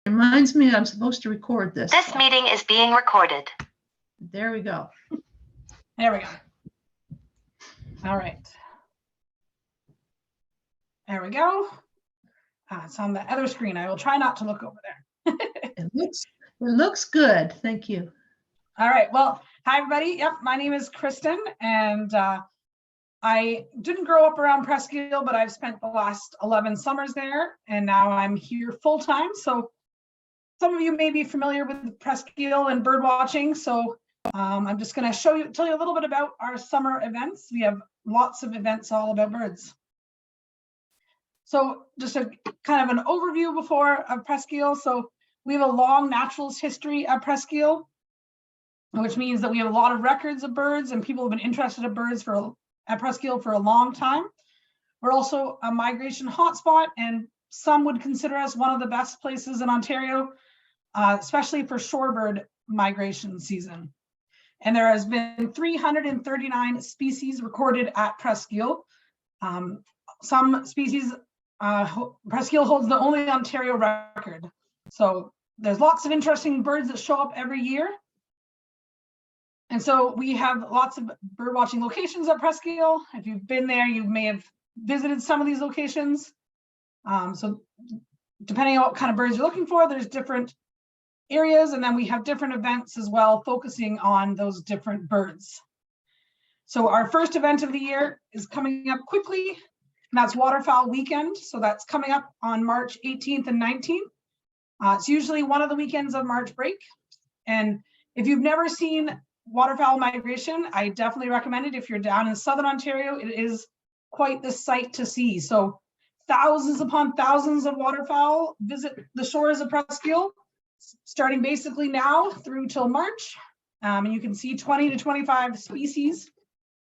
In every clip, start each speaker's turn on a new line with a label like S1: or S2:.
S1: Reminds me I'm supposed to record this.
S2: This meeting is being recorded.
S1: There we go.
S3: There we go. All right. There we go. It's on the other screen. I will try not to look over there.
S1: It looks good. Thank you.
S3: All right. Well, hi, everybody. Yep, my name is Kristen, and I didn't grow up around Presqu'île, but I've spent the last 11 summers there, and now I'm here full time. So some of you may be familiar with Presqu'île and bird watching. So I'm just going to tell you a little bit about our summer events. We have lots of events all about birds. So just a kind of an overview of Presqu'île. So we have a long naturalist history at Presqu'île, which means that we have a lot of records of birds, and people have been interested in birds at Presqu'île for a long time. We're also a migration hotspot, and some would consider us one of the best places in Ontario, especially for shorebird migration season. And there has been 339 species recorded at Presqu'île. Some species, Presqu'île holds the only Ontario record. So there's lots of interesting birds that show up every year. And so we have lots of bird watching locations at Presqu'île. If you've been there, you may have visited some of these locations. So depending on what kind of birds you're looking for, there's different areas, and then we have different events as well, focusing on those different birds. So our first event of the year is coming up quickly, and that's Waterfowl Weekend. So that's coming up on March 18th and 19th. It's usually one of the weekends of March break. And if you've never seen waterfowl migration, I definitely recommend it. If you're down in Southern Ontario, it is quite the sight to see. So thousands upon thousands of waterfowl visit the shores of Presqu'île, starting basically now through till March. And you can see 20 to 25 species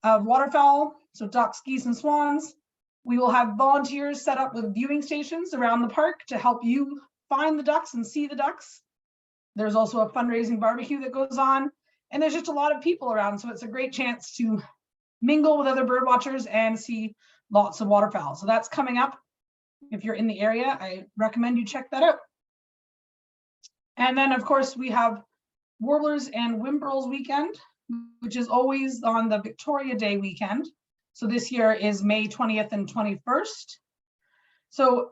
S3: of waterfowl, so ducks, geese, and swans. We will have volunteers set up with viewing stations around the park to help you find the ducks and see the ducks. There's also a fundraising barbecue that goes on, and there's just a lot of people around, so it's a great chance to mingle with other bird watchers and see lots of waterfowl. So that's coming up. If you're in the area, I recommend you check that out. And then, of course, we have Warblers and WHIMBRELS weekend, which is always on the Victoria Day weekend. So this year is May 20th and 21st. So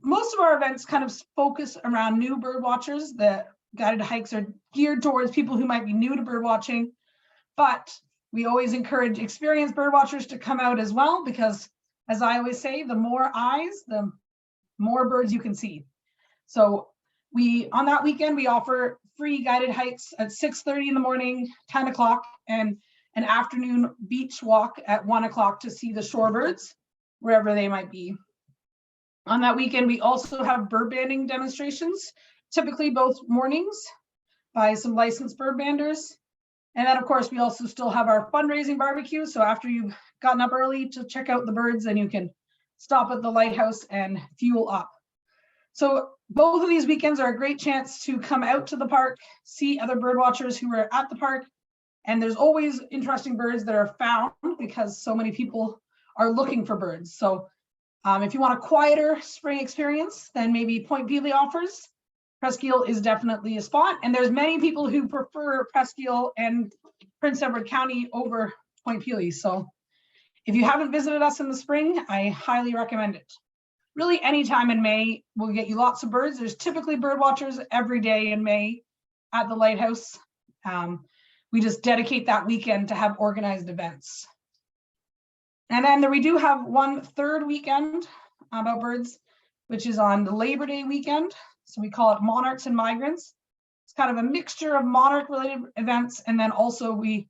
S3: most of our events kind of focus around new bird watchers. The guided hikes are geared towards people who might be new to bird watching, but we always encourage experienced bird watchers to come out as well, because as I always say, the more eyes, the more birds you can see. So on that weekend, we offer free guided hikes at 6:30 in the morning, 10 o'clock, and an afternoon beach walk at 1 o'clock to see the shorebirds, wherever they might be. On that weekend, we also have bird banding demonstrations, typically both mornings by some licensed bird banders. And then, of course, we also still have our fundraising barbecue. So after you've gotten up early to check out the birds, then you can stop at the lighthouse and fuel up. So both of these weekends are a great chance to come out to the park, see other bird watchers who are at the park. And there's always interesting birds that are found because so many people are looking for birds. So if you want a quieter spring experience, then maybe Point Pelee offers. Presqu'île is definitely a spot. And there's many people who prefer Presqu'île and Prince Edward County over Point Pelee. So if you haven't visited us in the spring, I highly recommend it. Really, anytime in May will get you lots of birds. There's typically bird watchers every day in May at the lighthouse. We just dedicate that weekend to have organized events. And then we do have one third weekend about birds, which is on the Labor Day weekend. So we call it Monarchs and Migrants. It's kind of a mixture of monarch related events. And then also we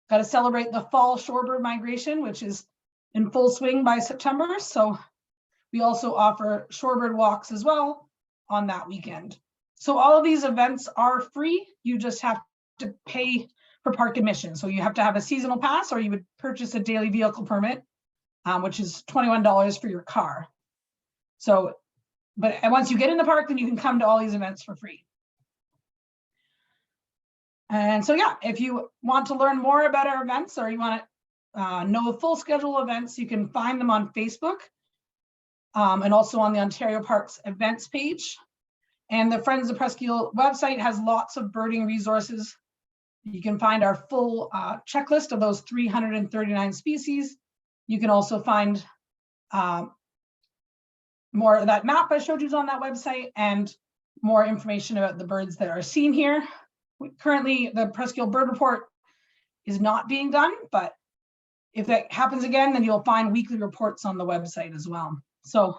S3: got to celebrate the fall shorebird migration, which is in full swing by September. So we also offer shorebird walks as well on that weekend. So all of these events are free. You just have to pay for park admission. So you have to have a seasonal pass, or you would purchase a daily vehicle permit, which is $21 for your car. So, but once you get in the park, then you can come to all these events for free. And so, yeah, if you want to learn more about our events, or you want to know the full schedule of events, you can find them on Facebook and also on the Ontario Parks events page. And the Friends of Presqu'île website has lots of birding resources. You can find our full checklist of those 339 species. You can also find more of that map I showed you on that website and more information about the birds that are seen here. Currently, the Presqu'île Bird Report is not being done, but if that happens again, then you'll find weekly reports on the website as well. So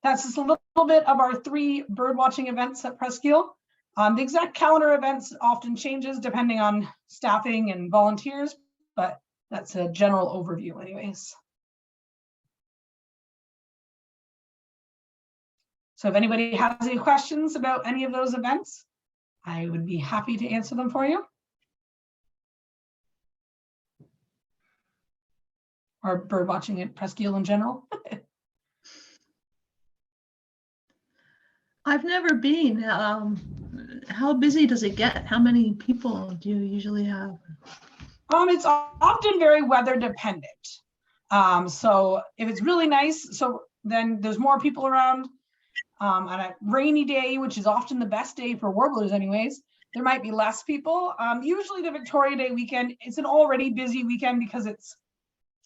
S3: that's just a little bit of our 3 bird watching events at Presqu'île. The exact calendar events often changes depending on staffing and volunteers, but that's a general overview anyways. So if anybody has any questions about any of those events, I would be happy to answer them for you. Or bird watching at Presqu'île in general.
S1: I've never been. How busy does it get? How many people do you usually have?
S3: It's often very weather dependent. So if it's really nice, then there's more people around. On a rainy day, which is often the best day for warblers anyways, there might be less people. Usually the Victoria Day weekend, it's an already busy weekend because it's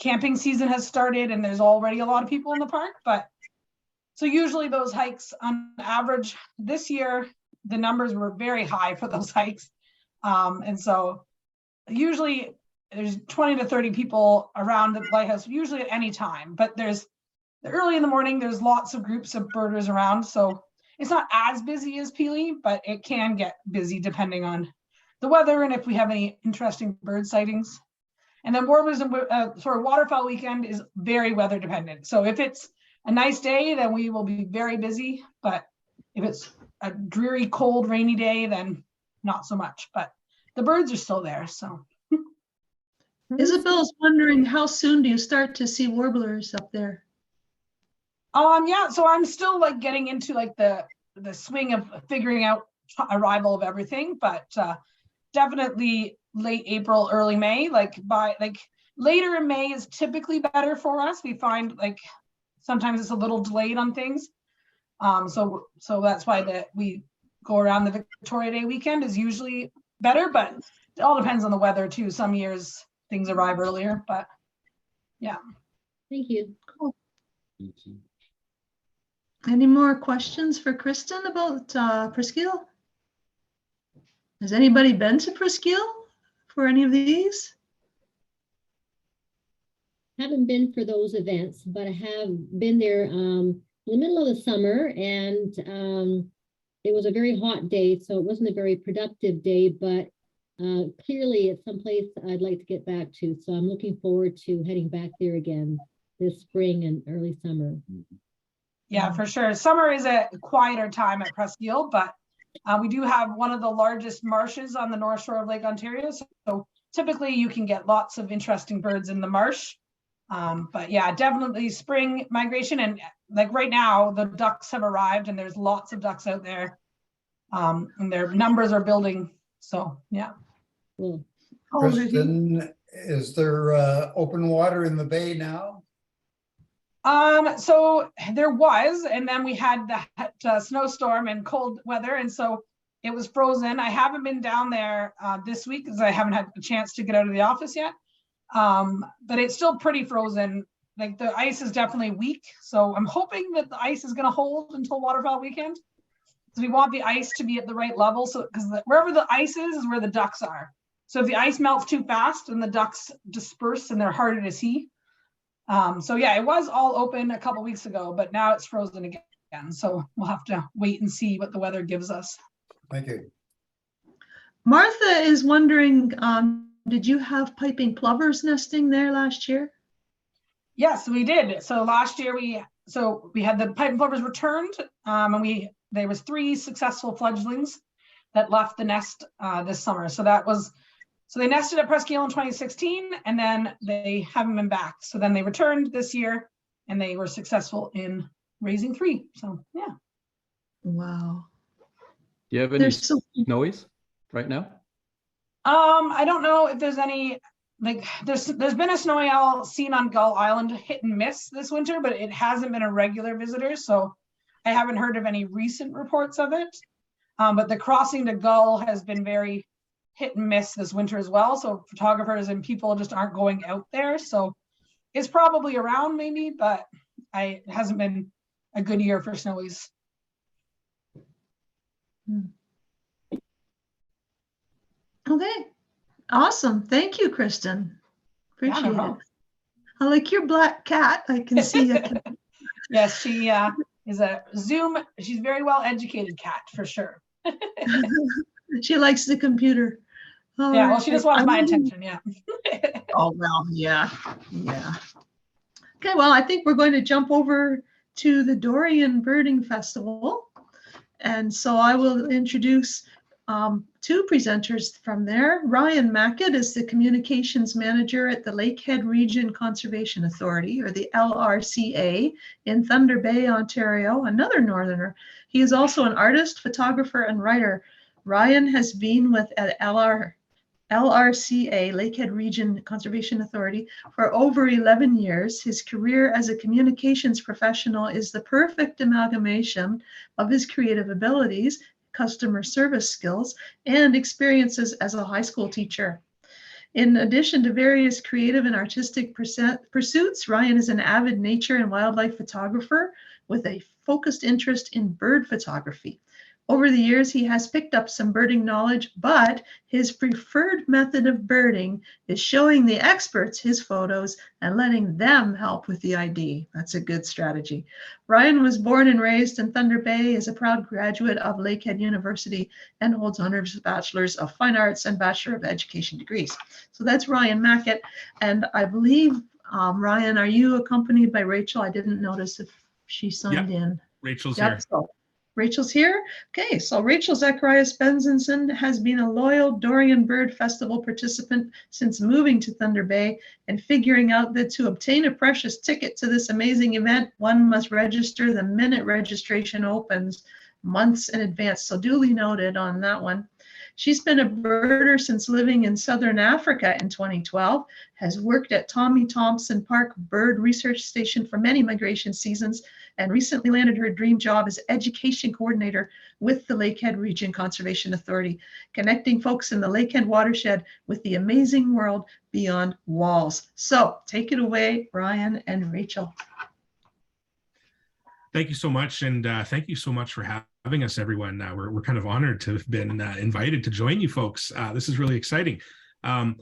S3: camping season has started and there's already a lot of people in the park. But so usually those hikes on average this year, the numbers were very high for those hikes. And so usually there's 20 to 30 people around the lighthouse, usually at any time, but there's early in the morning, there's lots of groups of birders around. So it's not as busy as Peely, but it can get busy depending on the weather and if we have any interesting bird sightings. And then Warblers and Waterfowl weekend is very weather dependent. So if it's a nice day, then we will be very busy. But if it's a dreary, cold, rainy day, then not so much. But the birds are still there. So
S1: Isabel's wondering, how soon do you start to see warblers up there?
S3: Yeah, so I'm still like getting into like the swing of figuring out arrival of everything, but definitely late April, early May. Later in May is typically better for us. We find like sometimes it's a little delayed on things. So that's why we go around the Victoria Day weekend is usually better, but it all depends on the weather too. Some years things arrive earlier, but yeah.
S4: Thank you.
S1: Cool. Any more questions for Kristen about Presqu'île? Has anybody been to Presqu'île for any of these?
S4: Haven't been for those events, but I have been there in the middle of the summer, and it was a very hot day, so it wasn't a very productive day, but clearly it's someplace I'd like to get back to. So I'm looking forward to heading back there again this spring and early summer.
S3: Yeah, for sure. Summer is a quieter time at Presqu'île, but we do have one of the largest marshes on the north shore of Lake Ontario. So typically you can get lots of interesting birds in the marsh. But yeah, definitely spring migration. And like right now, the ducks have arrived and there's lots of ducks out there. And their numbers are building. So yeah.
S4: Cool.
S5: Kristen, is there open water in the bay now?
S3: So there was, and then we had that snowstorm and cold weather, and so it was frozen. I haven't been down there this week because I haven't had a chance to get out of the office yet. But it's still pretty frozen. Like the ice is definitely weak, so I'm hoping that the ice is going to hold until waterfowl weekend. Because we want the ice to be at the right level, so because wherever the ice is where the ducks are. So if the ice melts too fast, then the ducks disperse and they're harder to see. So yeah, it was all open a couple weeks ago, but now it's frozen again. So we'll have to wait and see what the weather gives us.
S5: Thank you.
S1: Martha is wondering, did you have piping plovers nesting there last year?
S3: Yes, we did. So last year we had the piping plovers returned, and there was 3 successful fledglings that left the nest this summer. So they nested at Presqu'île in 2016, and then they haven't been back. So then they returned this year, and they were successful in raising 3. So yeah.
S1: Wow.
S6: Do you have any
S1: There's so
S6: snowies right now?
S3: I don't know if there's any, like there's been a snowy owl seen on Gull Island hit and miss this winter, but it hasn't been a regular visitor. So I haven't heard of any recent reports of it. But the crossing to Gull has been very hit and miss this winter as well. So photographers and people just aren't going out there. So it's probably around maybe, but it hasn't been a good year for snowies.
S1: Okay, awesome. Thank you, Kristen.
S3: Yeah, no
S1: Appreciate it.
S3: problem.
S1: I like your black cat. I can see it.
S3: Yes, she is a Zoom. She's very well educated cat for sure.
S1: She likes the computer. All
S3: Yeah, well, she
S1: right.
S3: just wants
S1: I
S3: my
S1: will-
S3: attention. Yeah.
S1: Oh, well, yeah, yeah. Okay, well, I think we're going to jump over to the Dorion Birding Festival. And so I will introduce two presenters from there. Ryan Mackett is the communications manager at the Lakehead Region Conservation Authority, or the LRCA, in Thunder Bay, Ontario, another northerner. He is also an artist, photographer, and writer. Ryan has been with LRCA, Lakehead Region Conservation Authority, for over 11 years. His career as a communications professional is the perfect amalgamation of his creative abilities, customer service skills, and experiences as a high school teacher. In addition to various creative and artistic pursuits, Ryan is an avid nature and wildlife photographer with a focused interest in bird photography. Over the years, he has picked up some birding knowledge, but his preferred method of birding is showing the experts his photos and letting them help with the ID. That's a good strategy. Ryan was born and raised in Thunder Bay, is a proud graduate of Lakehead University, and holds honors Bachelor's of Fine Arts and Bachelor of Education degrees. So that's Ryan Mackett. And I believe, Ryan, are you accompanied by Rachel? I didn't notice if she signed in.
S7: Rachel's
S1: Yep,
S7: here.
S1: so Rachel's here. Okay, so Rachel Zacharias Benzenson has been a loyal Dorion Bird Festival participant since moving to Thunder Bay and figuring out that to obtain a precious ticket to this amazing event, one must register the minute registration opens months in advance. So duly noted on that one. She's been a birder since living in Southern Africa in 2012, has worked at Tommy Thompson Park Bird Research Station for many migration seasons, and recently landed her dream job as education coordinator with the Lakehead Region Conservation Authority, connecting folks in the Lakehead watershed with the amazing world beyond walls. So take it away, Ryan and Rachel.
S7: Thank you so much. And thank you so much for having us, everyone. We're kind of honored to have been invited to join you folks. This is really exciting. I'm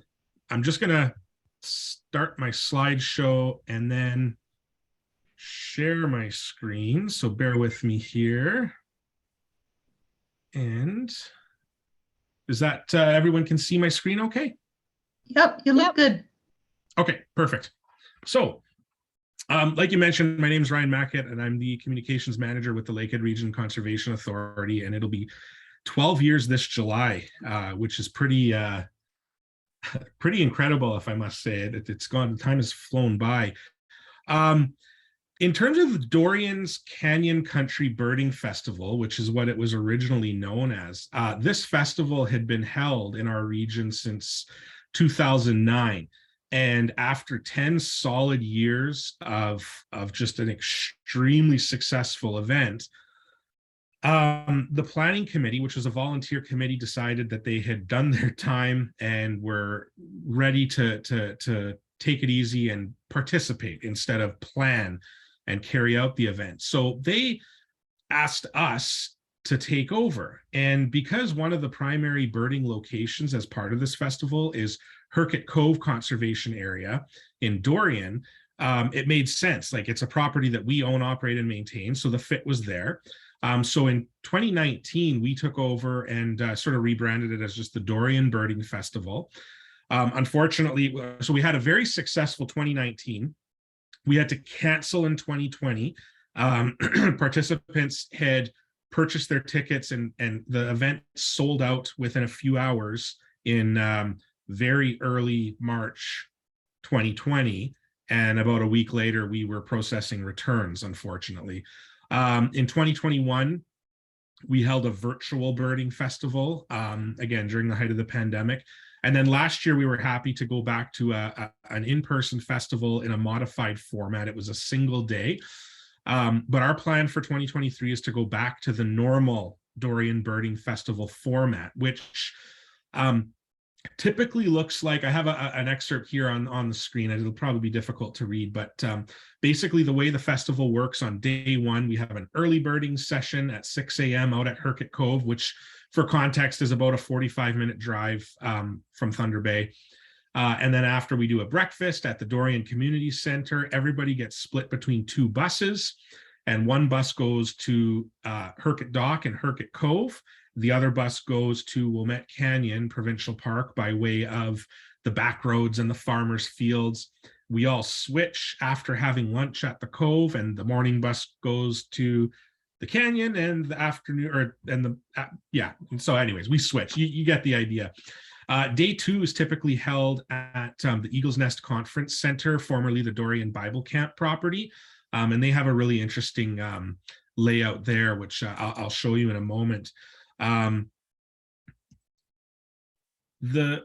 S7: just going to start my slideshow and then share my screen. So bear with me here. And is that everyone can see my screen okay?
S1: Yep, you look good.
S7: Okay, perfect. So like you mentioned, my name is Ryan Mackett, and I'm the communications manager with the Lakehead Region Conservation Authority, and it'll be 12 years this July, which is pretty incredible, if I must say it. It's gone, the time has flown by. In terms of Dorion's Canyon Country Birding Festival, which is what it was originally known as, this festival had been held in our region since 2009. And after 10 solid years of just an extremely successful event, the planning committee, which was a volunteer committee, decided that they had done their time and were ready to take it easy and participate instead of plan and carry out the event. So they asked us to take over. And because one of the primary birding locations as part of this festival is Herkett Cove Conservation Area in Dorion, it made sense. Like, it's a property that we own, operate, and maintain. So the fit was there. So in 2019, we took over and sort of rebranded it as just the Dorion Birding Festival. Unfortunately, so we had a very successful 2019. We had to cancel in 2020. Participants had purchased their tickets and the event sold out within a few hours in very early March 2020. And about a week later, we were processing returns, unfortunately. In 2021, we held a virtual birding festival, again, during the height of the pandemic. And then last year, we were happy to go back to an in-person festival in a modified format. It was a single day. But our plan for 2023 is to go back to the normal Dorion Birding Festival format, which typically looks like, I have an excerpt here on the screen. It'll probably be difficult to read, but basically the way the festival works: on day one, we have an early birding session at 6 a.m. out at Herkett Cove, which for context is about a 45-minute drive from Thunder Bay. And then after, we do a breakfast at the Dorion Community Center. Everybody gets split between 2 buses, and one bus goes to Herkett Dock and Herkett Cove. The other bus goes to Wilmette Canyon Provincial Park by way of the back roads and the farmers' fields. We all switch after having lunch at the Cove, and the morning bus goes to the canyon, and the afternoon, so anyways, we switch. You get the idea. Day 2 is typically held at the Eagle's Nest Conference Center, formerly the Dorion Bible Camp property. And they have a really interesting layout there, which I'll show you in a moment. The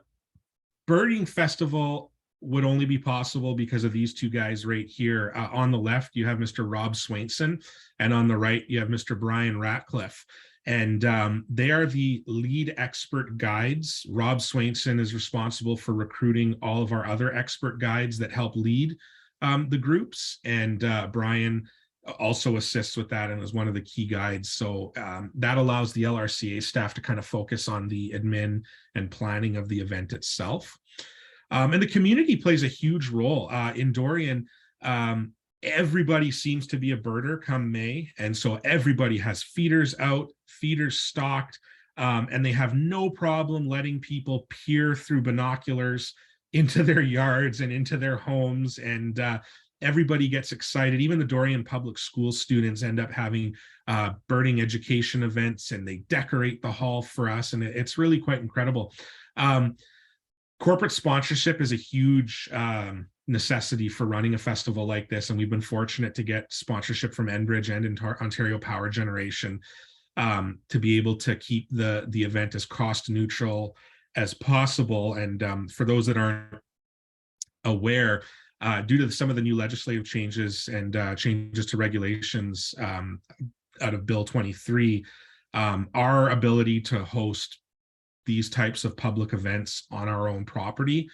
S7: birding festival would only be possible because of these 2 guys right here. On the left, you have Mr. Rob Swainson, and on the right, you have Mr. Brian Ratcliffe. And they are the lead expert guides. Rob Swainson is responsible for recruiting all of our other expert guides that help lead the groups. And Brian also assists with that and is one of the key guides. So that allows the LRCA staff to kind of focus on the admin and planning of the event itself. And the community plays a huge role in Dorion. Everybody seems to be a birder come May, and so everybody has feeders out, feeders stocked, and they have no problem letting people peer through binoculars into their yards and into their homes, and everybody gets excited. Even the Dorion Public School students end up having birding education events, and they decorate the hall for us, and it's really quite incredible. Corporate sponsorship is a huge necessity for running a festival like this, and we've been fortunate to get sponsorship from Enbridge and Ontario Power Generation to be able to keep the event as cost neutral as possible. And for those that aren't aware, due to some of the new legislative changes and changes to regulations out of Bill 23, our ability to host these types of public events on our own property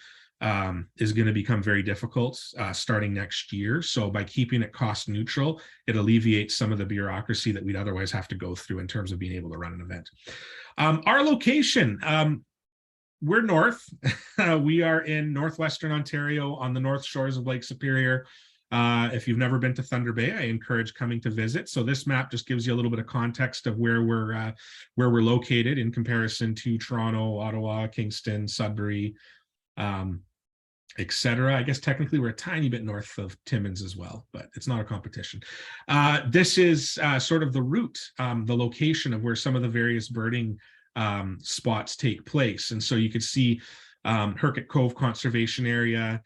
S7: is going to become very difficult starting next year. So by keeping it cost neutral, it alleviates some of the bureaucracy that we'd otherwise have to go through in terms of being able to run an event. Our location, we're north. We are in northwestern Ontario on the north shores of Lake Superior. If you've never been to Thunder Bay, I encourage coming to visit. So this map just gives you a little bit of context of where we're located in comparison to Toronto, Ottawa, Kingston, Sudbury, etc. I guess technically we're a tiny bit north of Timmins as well, but it's not a competition. This is sort of the route, the location of where some of the various birding spots take place. And so you could see Herkett Cove Conservation Area,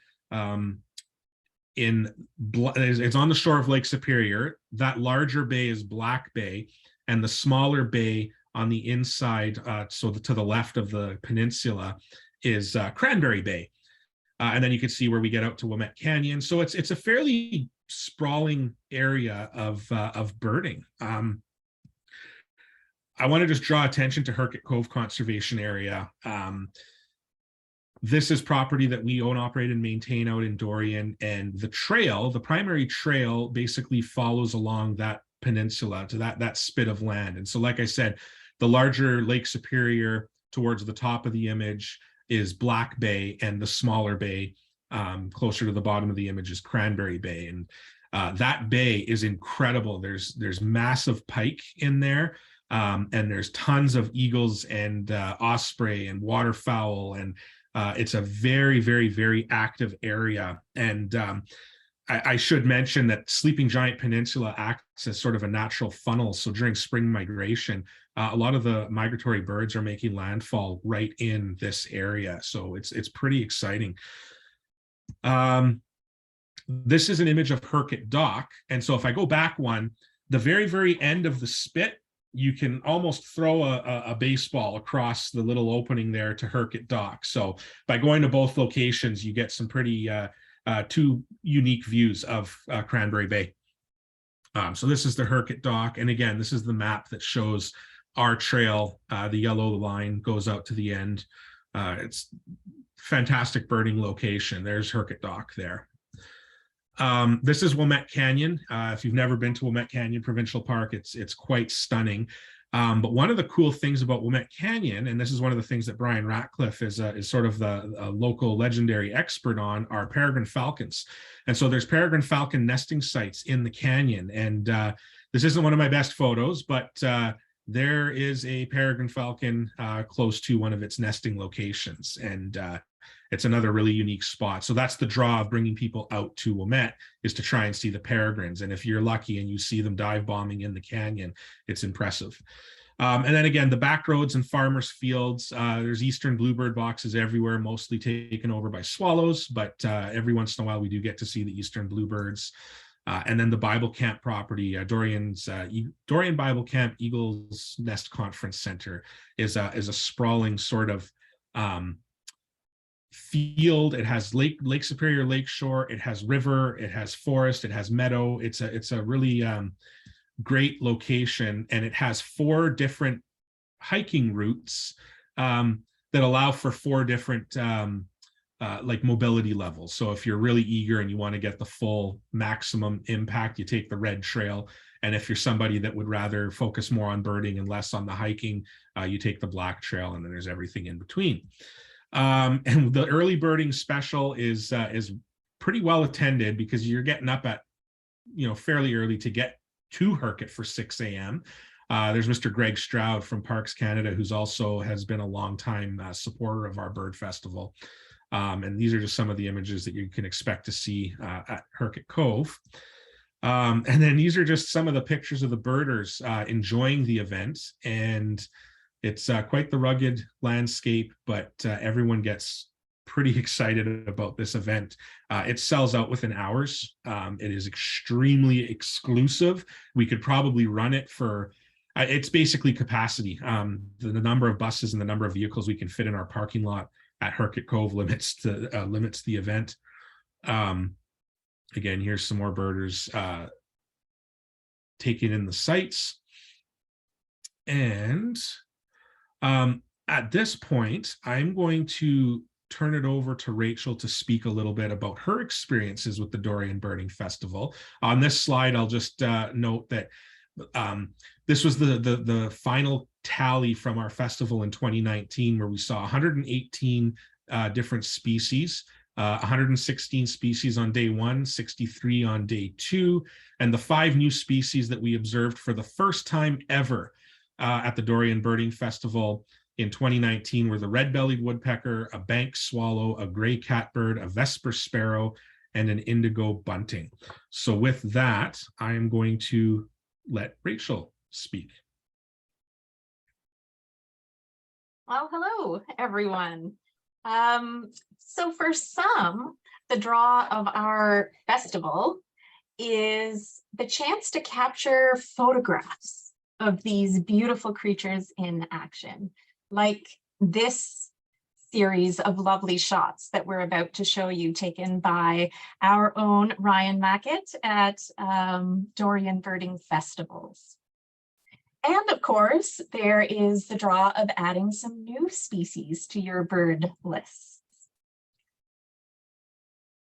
S7: it's on the shore of Lake Superior. That larger bay is Black Bay, and the smaller bay on the inside, to the left of the peninsula, is Cranberry Bay. And then you can see where we get out to Wilmette Canyon. So it's a fairly sprawling area of birding. I want to just draw attention to Herkett Cove Conservation Area. This is property that we own, operate, and maintain out in Dorion, and the trail, the primary trail, basically follows along that peninsula to that spit of land. And so, like I said, the larger Lake Superior towards the top of the image is Black Bay, and the smaller bay closer to the bottom of the image is Cranberry Bay. And that bay is incredible. There's massive pike in there, and there's tons of eagles and osprey and waterfowl, and it's a very, very, very active area. And I should mention that Sleeping Giant Peninsula acts as sort of a natural funnel. So during spring migration, a lot of the migratory birds are making landfall right in this area. So it's pretty exciting. This is an image of Herkett Dock. And so if I go back one, the very, very end of the spit, you can almost throw a baseball across the little opening there to Herkett Dock. So by going to both locations, you get some pretty two unique views of Cranberry Bay. So this is the Herkett Dock. And again, this is the map that shows our trail. The yellow line goes out to the end. It's fantastic birding location. There's Herkett Dock there. This is Wilmette Canyon. If you've never been to Wilmette Canyon Provincial Park, it's quite stunning. But one of the cool things about Wilmette Canyon, and this is one of the things that Brian Ratcliffe is sort of the local legendary expert on, are peregrine falcons. And so there's peregrine falcon nesting sites in the canyon. And this isn't one of my best photos, but there is a peregrine falcon close to one of its nesting locations. And it's another really unique spot. So that's the draw of bringing people out to Wilmette, is to try and see the peregrines. And if you're lucky and you see them dive bombing in the canyon, it's impressive. And then again, the back roads and farmers' fields, there's eastern bluebird boxes everywhere, mostly taken over by swallows, but every once in a while we do get to see the eastern bluebirds. And then the Bible Camp property, Dorion Bible Camp Eagles Nest Conference Center is a sprawling sort of field. It has Lake Superior Lakeshore, it has river, it has forest, it has meadow. It's a really great location, and it has 4 different hiking routes that allow for 4 different like mobility levels. So if you're really eager and you want to get the full maximum impact, you take the red trail. And if you're somebody that would rather focus more on birding and less on the hiking, you take the black trail, and then there's everything in between. And the early birding special is pretty well attended, because you're getting up at, fairly early to get to Herkett for 6 a.m. There's Mr. Greg Stroud from Parks Canada, who's also has been a long-time supporter of our bird festival. And these are just some of the images that you can expect to see at Herkett Cove. And then these are just some of the pictures of the birders enjoying the event. And it's quite the rugged landscape, but everyone gets pretty excited about this event. It sells out within hours. It is extremely exclusive. We could probably run it for, it's basically capacity. The number of buses and the number of vehicles we can fit in our parking lot at Herkett Cove limits the event. Again, here's some more birders taking in the sights. And at this point, I'm going to turn it over to Rachel to speak a little bit about her experiences with the Dorion Birding Festival. On this slide, I'll just note that this was the final tally from our festival in 2019, where we saw 118 different species, 116 species on day 1, 63 on day 2, and the 5 new species that we observed for the first time ever at the Dorion Birding Festival in 2019 were the red-bellied woodpecker, a bank swallow, a gray catbird, a vesper sparrow, and an indigo bunting. So with that, I am going to let Rachel speak.
S8: Well, hello, everyone. So for some, the draw of our festival is the chance to capture photographs of these beautiful creatures in action, like this series of lovely shots that we're about to show you, taken by our own Ryan Mackett at Dorion Birding Festivals. And of course, there is the draw of adding some new species to your bird lists.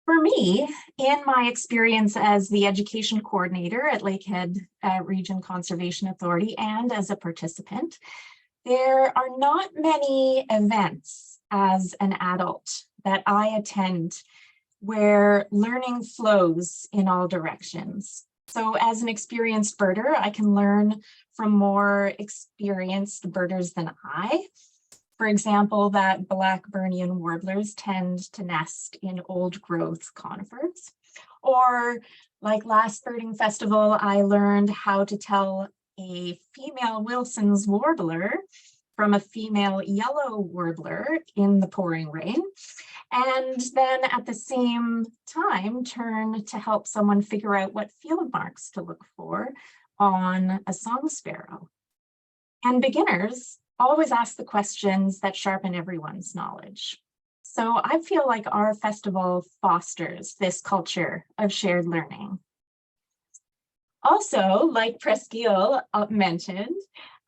S8: For me, in my experience as the education coordinator at Lakehead Region Conservation Authority and as a participant, there are not many events as an adult that I attend where learning flows in all directions. So as an experienced birder, I can learn from more experienced birders than I. For example, that Blackburnian warblers tend to nest in old growth conifers. Or like last birding festival, I learned how to tell a female Wilson's warbler from a female yellow warbler in the pouring rain. And then at the same time, turn to help someone figure out what field marks to look for on a song sparrow. And beginners always ask the questions that sharpen everyone's knowledge. So I feel like our festival fosters this culture of shared learning. Also, like Presqui'ile mentioned,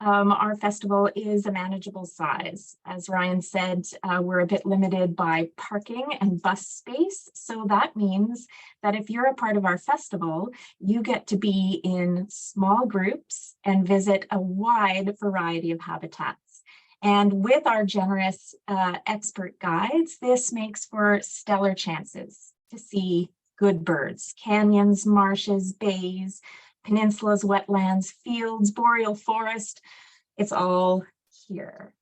S8: our festival is a manageable size. As Ryan said, we're a bit limited by parking and bus space. So that means that if you're a part of our festival, you get to be in small groups and visit a wide variety of habitats. And with our generous expert guides, this makes for stellar chances to see good birds, canyons, marshes, bays, peninsulas, wetlands, fields, boreal forest. It's all here.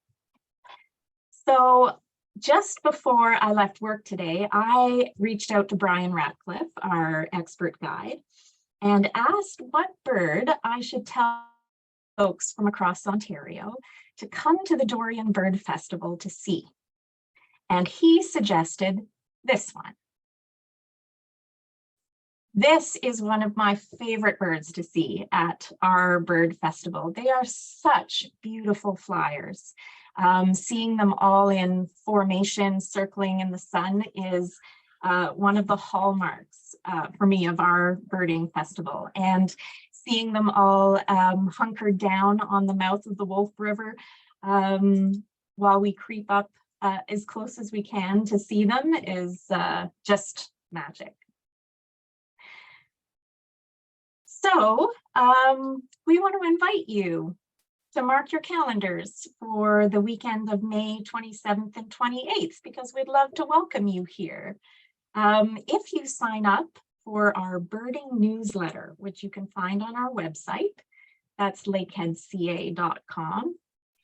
S8: So just before I left work today, I reached out to Brian Ratcliffe, our expert guide, and asked what bird I should tell folks from across Ontario to come to the Dorion Bird Festival to see. And he suggested this one. This is one of my favorite birds to see at our bird festival. They are such beautiful flyers. Seeing them all in formation, circling in the sun is one of the hallmarks for me of our birding festival. And seeing them all hunkered down on the mouth of the Wolf River while we creep up as close as we can to see them is just magic. So we want to invite you to mark your calendars for the weekend of May 27th and 28th, because we'd love to welcome you here. If you sign up for our birding newsletter, which you can find on our website, that's lakeheadca.com,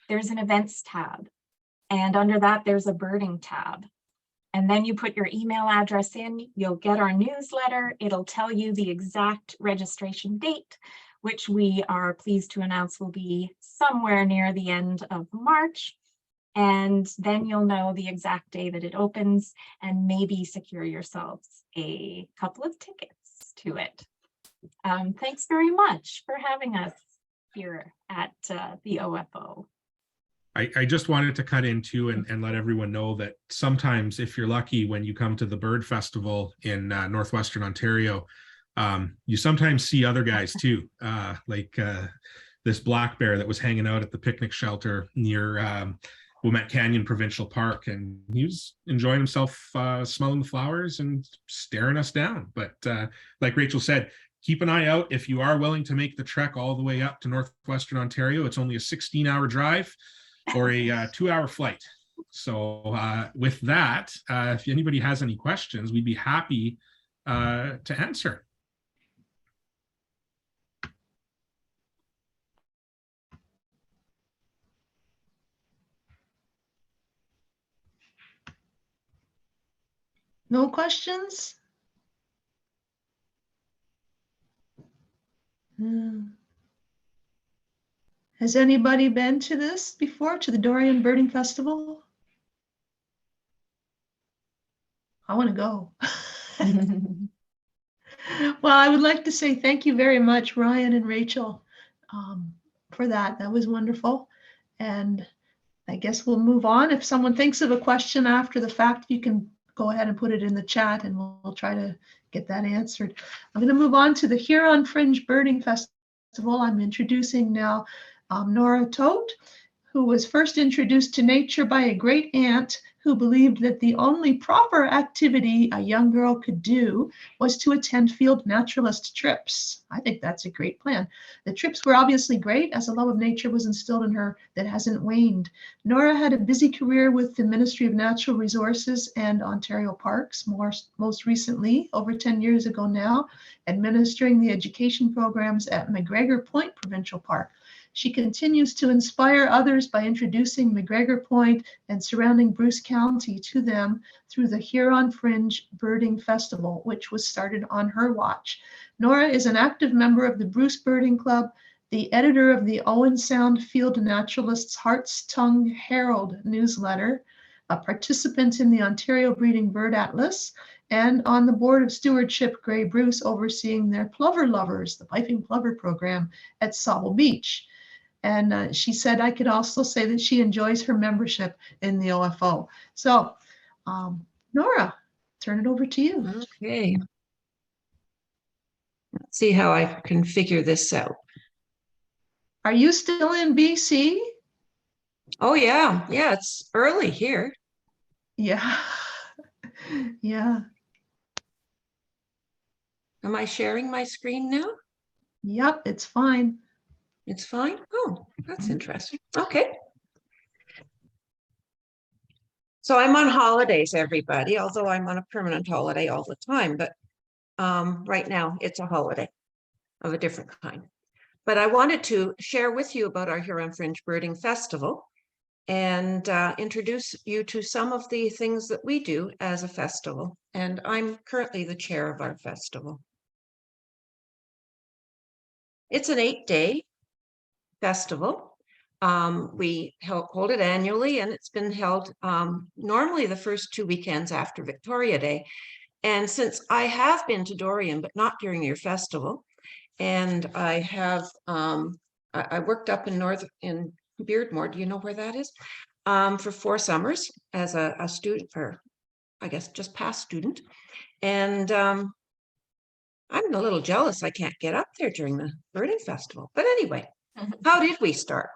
S8: there's an events tab. And under that, there's a birding tab. And then you put your email address in, you'll get our newsletter. It'll tell you the exact registration date, which we are pleased to announce will be somewhere near the end of March. And then you'll know the exact day that it opens and maybe secure yourselves a couple of tickets to it. Thanks very much for having us here at the OFO.
S7: I just wanted to cut into and let everyone know that sometimes if you're lucky when you come to the bird festival in Northwestern Ontario, you sometimes see other guys too, like this black bear that was hanging out at the picnic shelter near Wilmette Canyon Provincial Park, and he was enjoying himself smelling the flowers and staring us down. But like Rachel said, keep an eye out if you are willing to make the trek all the way up to Northwestern Ontario. It's only a 16-hour drive or a 2-hour flight. So with that, if anybody has any questions, we'd be happy to answer.
S1: No questions? Has anybody been to this before, to the Dorion Birding Festival? I want to go. Well, I would like to say thank you very much, Ryan and Rachel, for that. That was wonderful. And I guess we'll move on. If someone thinks of a question after the fact, you can go ahead and put it in the chat and we'll try to get that answered. I'm going to move on to the Huron Fringe Birding Festival. I'm introducing now Nora Todt, who was first introduced to nature by a great aunt who believed that the only proper activity a young girl could do was to attend field naturalist trips. I think that's a great plan. The trips were obviously great, as a love of nature was instilled in her that hasn't waned. Nora had a busy career with the Ministry of Natural Resources and Ontario Parks, most recently, over 10 years ago now, administering the education programs at McGregor Point Provincial Park. She continues to inspire others by introducing McGregor Point and surrounding Bruce County to them through the Huron Fringe Birding Festival, which was started on her watch. Nora is an active member of the Bruce Birding Club, the editor of the Owen Sound Field Naturalists' Heart's Tongue Herald newsletter, a participant in the Ontario Breeding Bird Atlas, and on the board of stewardship Grey Bruce, overseeing their Plover Lovers, the Piping Plover program at Sauble Beach. And she said I could also say that she enjoys her membership in the OFO. So, Nora, turn it over to you.
S9: Okay. see how I can figure this out.
S1: Are you still in BC?
S9: Oh, yeah. Yeah, it's early here.
S1: Yeah. Yeah.
S9: Am I sharing my screen now?
S1: Yep, it's fine.
S9: It's fine. Oh, that's interesting. Okay. So I'm on holidays, everybody, although I'm on a permanent holiday all the time, but right now it's a holiday of a different kind. But I wanted to share with you about our Huron Fringe Birding Festival and introduce you to some of the things that we do as a festival. And I'm currently the chair of our festival. It's an 8-day festival. We hold it annually, and it's been held normally the first 2 weekends after Victoria Day. And since I have been to Dorion, but not during your festival, and I have, I worked up in Beardmore, do you know where that is? For 4 summers as a student, or I guess just past student. And I'm a little jealous I can't get up there during the birding festival. But anyway, how did we start?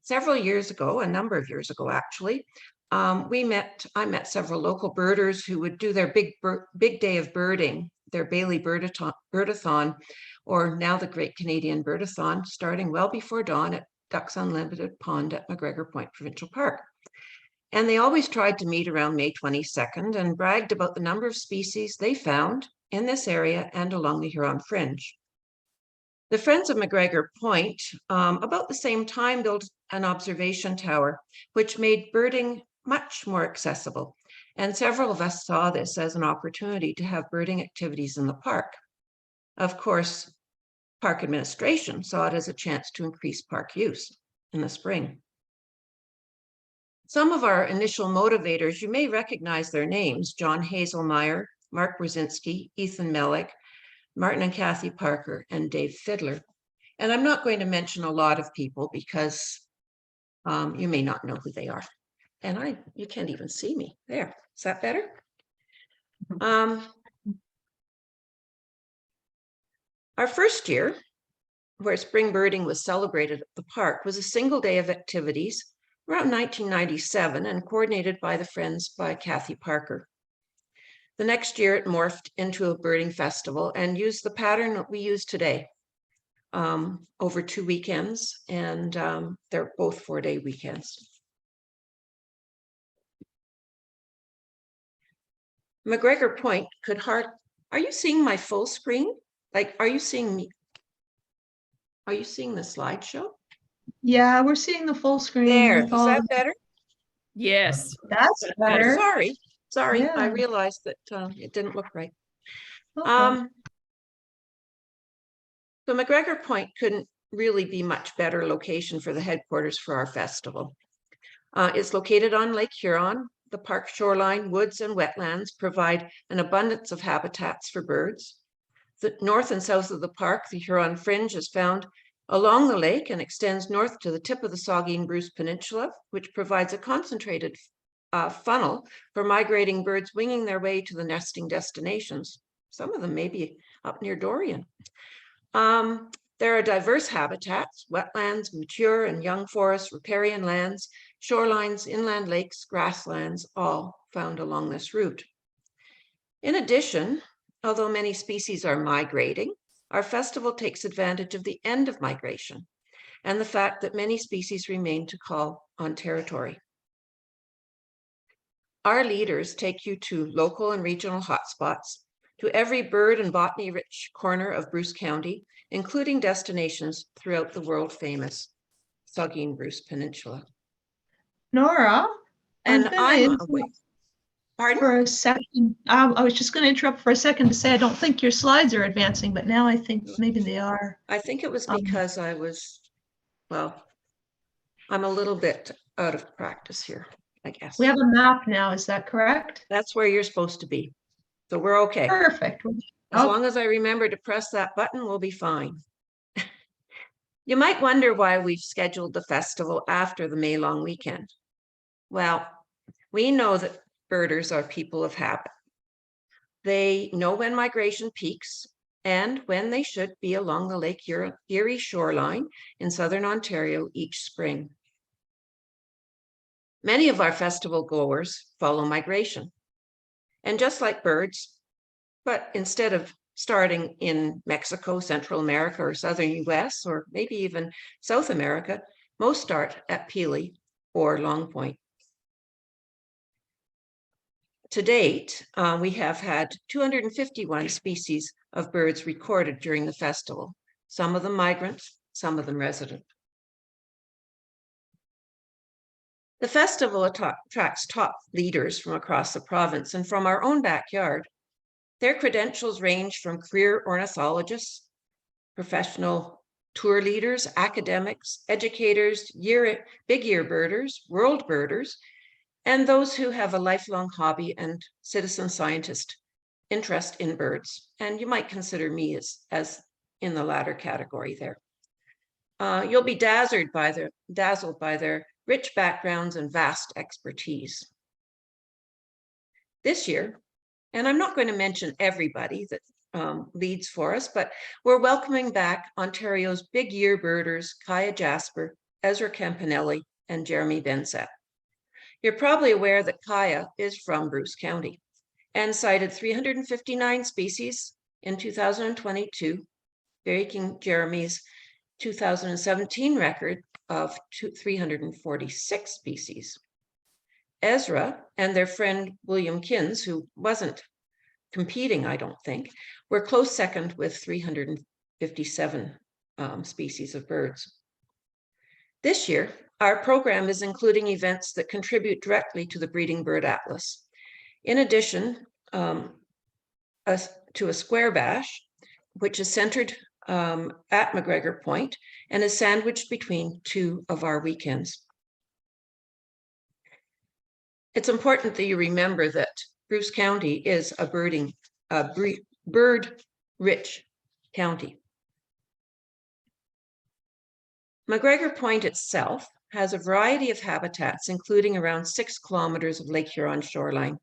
S9: Several years ago, a number of years ago, actually, I met several local birders who would do their big day of birding, their Bailey Birdathon, or now the Great Canadian Birdathon, starting well before dawn at Ducks Unlimited Pond at McGregor Point Provincial Park. And they always tried to meet around May 22nd and bragged about the number of species they found in this area and along the Huron Fringe. The Friends of McGregor Point, about the same time, built an observation tower, which made birding much more accessible. And several of us saw this as an opportunity to have birding activities in the park. Of course, park administration saw it as a chance to increase park use in the spring. Some of our initial motivators, you may recognize their names: John Hazelmeyer, Mark Brzezinski, Ethan Mellick, Martin and Kathy Parker, and Dave Fiddler. And I'm not going to mention a lot of people because you may not know who they are. And you can't even see me there. Is that better? Our first year, where spring birding was celebrated at the park, was a single day of activities around 1997 and coordinated by the Friends by Kathy Parker. The next year, it morphed into a birding festival and used the pattern that we use today over 2 weekends, and they're both 4-day weekends. McGregor Point could are you seeing my full screen? Like, are you seeing me? Are you seeing the slideshow?
S1: Yeah, we're seeing the full screen.
S9: There,
S1: with
S9: is
S1: all
S9: that
S1: the-
S9: better?
S10: Yes.
S1: That's better.
S9: Sorry,
S1: Yeah.
S9: I realized that it didn't look right.
S1: Okay.
S9: So McGregor Point couldn't really be much better location for the headquarters for our festival. It's located on Lake Huron. The park shoreline, woods, and wetlands provide an abundance of habitats for birds. The north and south of the park, the Huron Fringe is found along the lake and extends north to the tip of the Saugeen Bruce Peninsula, which provides a concentrated funnel for migrating birds winging their way to the nesting destinations. Some of them may be up near Dorion. There are diverse habitats: wetlands, mature and young forests, riparian lands, shorelines, inland lakes, grasslands, all found along this route. In addition, although many species are migrating, our festival takes advantage of the end of migration and the fact that many species remain to call on territory. Our leaders take you to local and regional hotspots, to every bird and botany-rich corner of Bruce County, including destinations throughout the world-famous Saugeen Bruce Peninsula.
S1: Nora,
S9: And I'm
S1: gonna
S9: away. Pardon?
S1: for a second. I was just going to interrupt for a second to say I don't think your slides are advancing, but now I think maybe they are.
S9: I think it was because I was, well, I'm a little bit out of practice here, I guess.
S1: We have a map now. Is that correct?
S9: That's where you're supposed to be. So we're okay.
S1: Perfect.
S9: As long as I remember to press that button, we'll be fine. You might wonder why we've scheduled the festival after the May long weekend. Well, we know that birders are people of habit. They know when migration peaks and when they should be along the Lake Erie shoreline in southern Ontario each spring. Many of our festival goers follow migration. And just like birds, but instead of starting in Mexico, Central America, or southern US, or maybe even South America, most start at Presqui'ile or Long Point. To date, we have had 251 species of birds recorded during the festival, some of them migrants, some of them resident. The festival attracts top leaders from across the province and from our own backyard. Their credentials range from career ornithologists, professional tour leaders, academics, educators, big ear birders, world birders, and those who have a lifelong hobby and citizen scientist interest in birds. And you might consider me as in the latter category there. You'll be dazzled by their rich backgrounds and vast expertise. This year, and I'm not going to mention everybody that leads for us, but we're welcoming back Ontario's big ear birders, Kaya Jasper, Ezra Campanelli, and Jeremy Bensett. You're probably aware that Kaya is from Bruce County and cited 359 species in 2022, breaking Jeremy's 2017 record of 346 species. Ezra and their friend William Kins, who wasn't competing, I don't think, were close second with 357 species of birds. This year, our program is including events that contribute directly to the Breeding Bird Atlas. In addition to a square bash, which is centered at McGregor Point and is sandwiched between two of our weekends. It's important that you remember that Bruce County is a bird-rich county. McGregor Point itself has a variety of habitats, including around 6 kilometers of Lake Huron shoreline.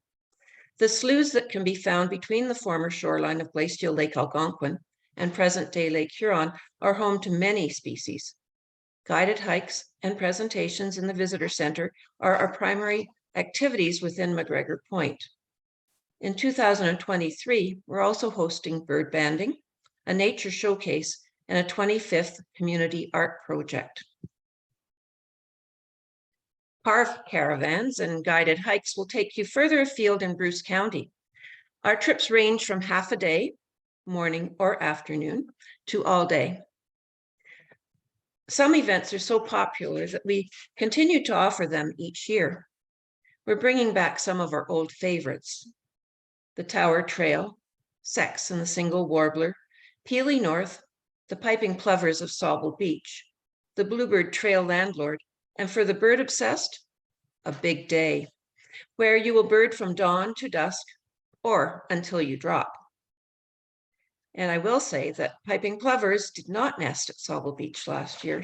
S9: The sloughs that can be found between the former shoreline of glacial Lake Algonquin and present-day Lake Huron are home to many species. Guided hikes and presentations in the visitor center are our primary activities within McGregor Point. In 2023, we're also hosting bird banding, a nature showcase, and a 25th community art project. Car caravans and guided hikes will take you further afield in Bruce County. Our trips range from half a day, morning or afternoon, to all day. Some events are so popular that we continue to offer them each year. We're bringing back some of our old favorites: the Tower Trail, Sex and the Single Warbler, Presqui'ile North, the Piping Plovers of Sauble Beach, the Bluebird Trail Landlord, and for the bird obsessed, a big day, where you will bird from dawn to dusk or until you drop. And I will say that Piping Plovers did not nest at Sauble Beach last year,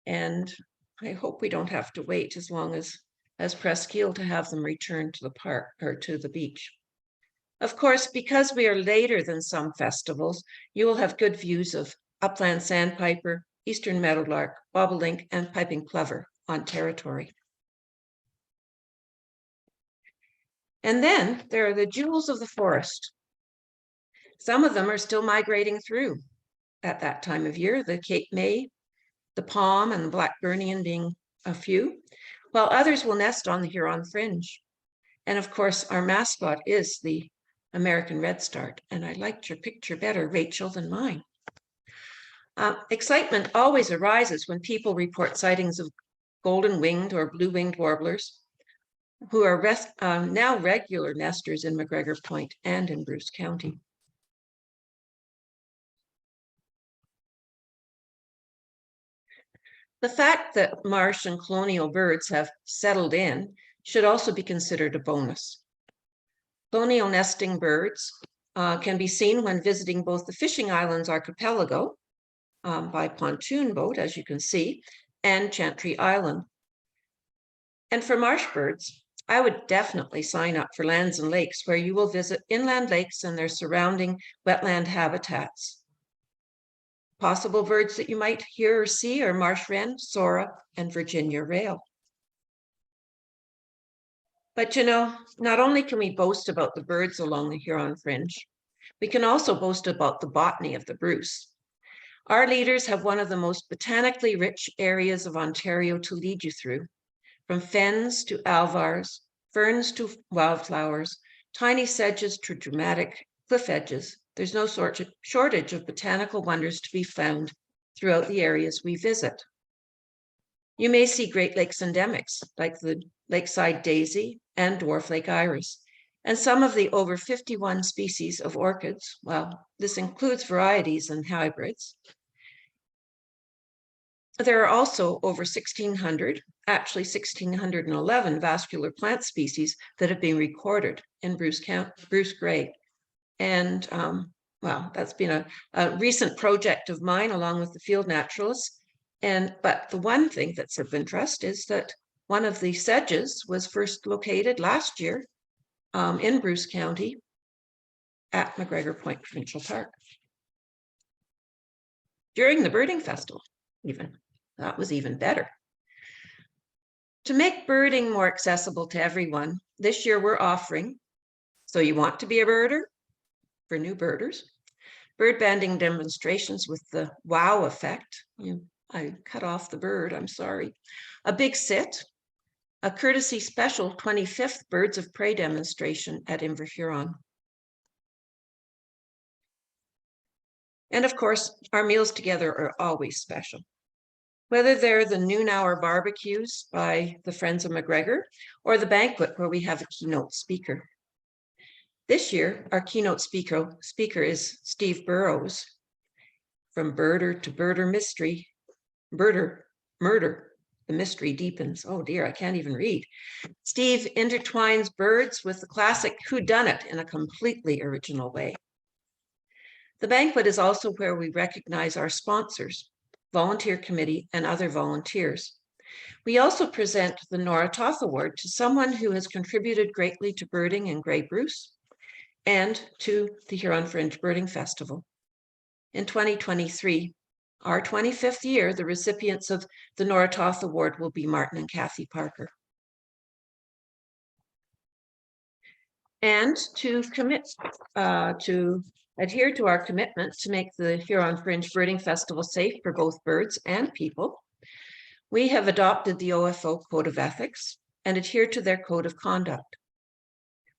S9: and I hope we don't have to wait as long as Presqui'ile to have them return to the park or to the beach. Of course, because we are later than some festivals, you will have good views of upland sandpiper, eastern meadowlark, bobolink, and piping plover on territory. And then there are the jewels of the forest. Some of them are still migrating through at that time of year, the Cape May, the palm, and the Blackburnian being a few, while others will nest on the Huron Fringe. And of course, our mascot is the American redstart, and I liked your picture better, Rachel, than mine. Excitement always arises when people report sightings of golden-winged or blue-winged warblers, who are now regular nesters in McGregor Point and in Bruce County. The fact that marsh and colonial birds have settled in should also be considered a bonus. Colonial nesting birds can be seen when visiting both the Fishing Islands archipelago by pontoon boat, as you can see, and Chantry Island. And for marsh birds, I would definitely sign up for Lands and Lakes, where you will visit inland lakes and their surrounding wetland habitats. Possible birds that you might hear or see are marsh wren, sora, and Virginia rail. But you know, not only can we boast about the birds along the Huron Fringe, we can also boast about the botany of the Bruce. Our leaders have one of the most botanically rich areas of Ontario to lead you through, from fens to alvars, ferns to wildflowers, tiny sedges to dramatic cliff edges. There's no shortage of botanical wonders to be found throughout the areas we visit. You may see Great Lakes endemics like the lakeside daisy and dwarf lake iris, and some of the over 51 species of orchids. Well, this includes varieties and hybrids. There are also over 1,600, actually 1,611 vascular plant species that have been recorded in Bruce Grey. And well, that's been a recent project of mine along with the field naturalists. But the one thing that's of interest is that one of the sedges was first located last year in Bruce County at McGregor Point Provincial Park. During the birding festival, even. That was even better. To make birding more accessible to everyone, this year we're offering, so you want to be a birder, for new birders, bird banding demonstrations with the wow effect. I cut off the bird, I'm sorry. A big sit, a courtesy special 25th Birds of Prey demonstration at Inver Huron. And of course, our meals together are always special. Whether they're the noon hour barbecues by the Friends of McGregor or the banquet where we have a keynote speaker. This year, our keynote speaker is Steve Burrows. From birder to birder mystery, birder, murder, the mystery deepens. Oh dear, I can't even read. Steve intertwines birds with the classic whodunit in a completely original way. The banquet is also where we recognize our sponsors, volunteer committee, and other volunteers. We also present the Nora Toth Award to someone who has contributed greatly to birding in Grey Bruce and to the Huron Fringe Birding Festival. In 2023, our 25th year, the recipients of the Nora Toth Award will be Martin and Kathy Parker. And to commit to adhere to our commitment to make the Huron Fringe Birding Festival safe for both birds and people, we have adopted the OFO Code of Ethics and adhere to their code of conduct.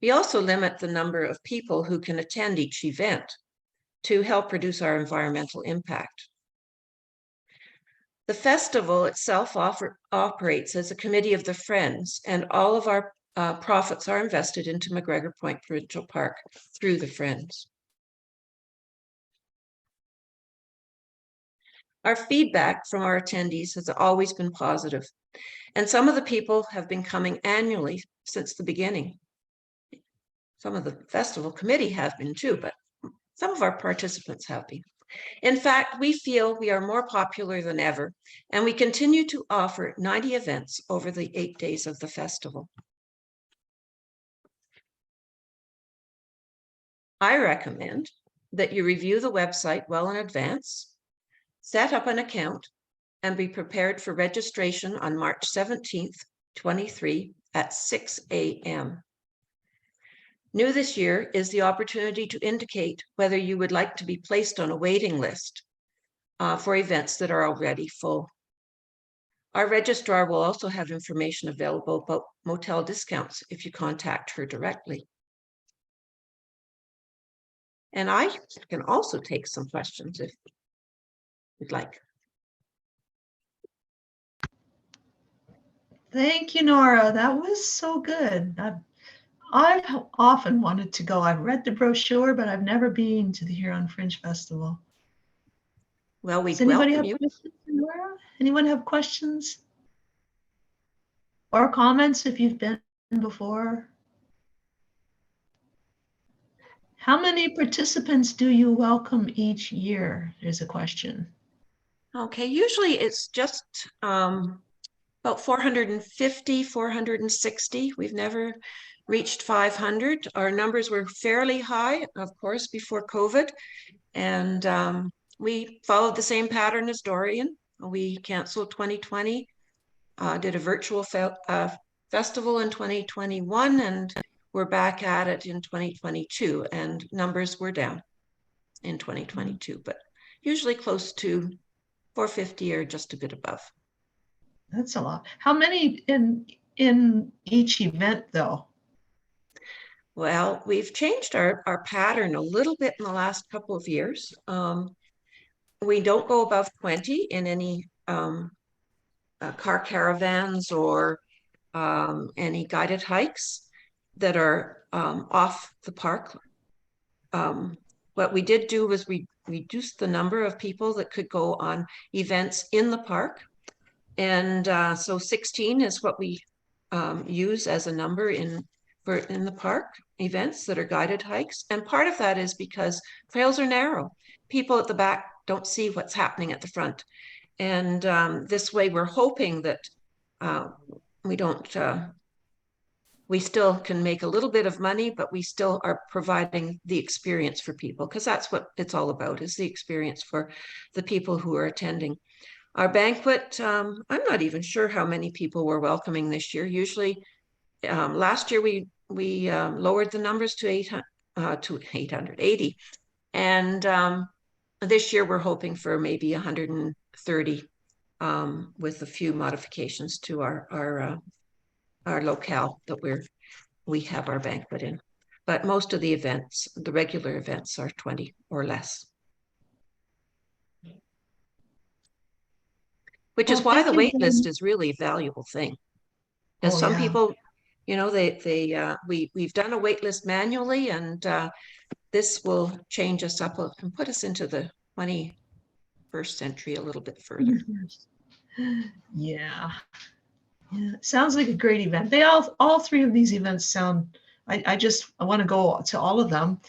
S9: We also limit the number of people who can attend each event to help reduce our environmental impact. The festival itself operates as a committee of the Friends, and all of our profits are invested into McGregor Point Provincial Park through the Friends. Our feedback from our attendees has always been positive, and some of the people have been coming annually since the beginning. Some of the festival committee have been too, but some of our participants have been. In fact, we feel we are more popular than ever, and we continue to offer 90 events over the 8 days of the festival. I recommend that you review the website well in advance, set up an account, and be prepared for registration on March 17th, 23 at 6 a.m. New this year is the opportunity to indicate whether you would like to be placed on a waiting list for events that are already full. Our registrar will also have information available about motel discounts if you contact her directly. And I can also take some questions if you'd like.
S1: Thank you, Nora. That was so good. I've often wanted to go. I've read the brochure, but I've never been to the Huron Fringe Festival.
S9: Well, we
S1: Does anybody
S9: welcome
S1: have
S9: you.
S1: questions for Nora? Anyone have questions or comments if you've been before? How many participants do you welcome each year? There's a question.
S9: Okay, usually it's just about 450, 460. We've never reached 500. Our numbers were fairly high, of course, before COVID. And we followed the same pattern as Dorion. We canceled 2020, did a virtual festival in 2021, and we're back at it in 2022. And numbers were down in 2022, but usually close to 450 or just a bit above.
S1: That's a lot. How many in each event though?
S9: Well, we've changed our pattern a little bit in the last couple of years. We don't go above 20 in any car caravans or any guided hikes that are off the park. What we did do was we reduced the number of people that could go on events in the park. And so 16 is what we use as a number in the park events that are guided hikes. And part of that is because trails are narrow. People at the back don't see what's happening at the front. And this way we're hoping that we still can make a little bit of money, but we still are providing the experience for people, because that's what it's all about, is the experience for the people who are attending. Our banquet, I'm not even sure how many people we're welcoming this year. Usually, last year we lowered the numbers to 880, and this year we're hoping for maybe 130, with a few modifications to our locale that we have our banquet in. But most of the events, the regular events, are 20 or less. Which is why the wait list is really a valuable thing. Because some people, you know, we've done a wait list manually, and this will change us up and put us into the 21st century a little bit further.
S1: Yeah. Yeah, sounds like a great event. They all three of these events sound, I want to go to all of them,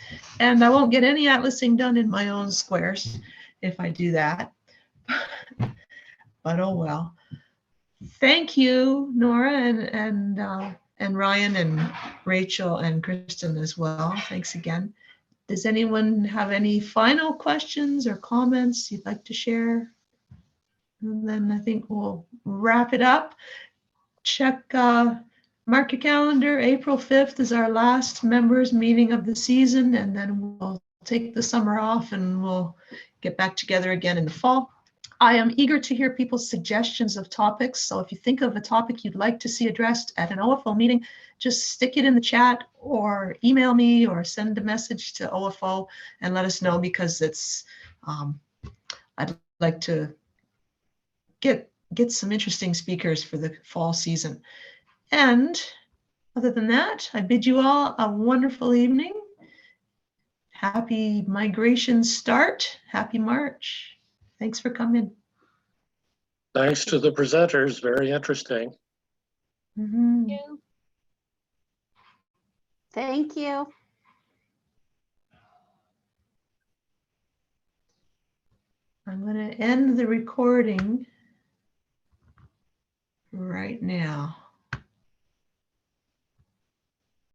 S1: and I won't get any atlasing done in my own squares if I do that. But oh well. Thank you, Nora and Ryan and Rachel and Kristen as well. Thanks again. Does anyone have any final questions or comments you'd like to share? And then I think we'll wrap it up. Check, mark your calendar. April 5th is our last members meeting of the season, and then we'll take the summer off and we'll get back together again in the fall. I am eager to hear people's suggestions of topics. So if you think of a topic you'd like to see addressed at an OFO meeting, just stick it in the chat or email me or send a message to OFO and let us know, because it's, I'd like to get some interesting speakers for the fall season. And other than that, I bid you all a wonderful evening. Happy migration start. Happy March. Thanks for coming.
S10: Thanks to the presenters. Very interesting.
S1: Mm-hmm.
S11: Thank you.
S1: I'm going to end the recording right now.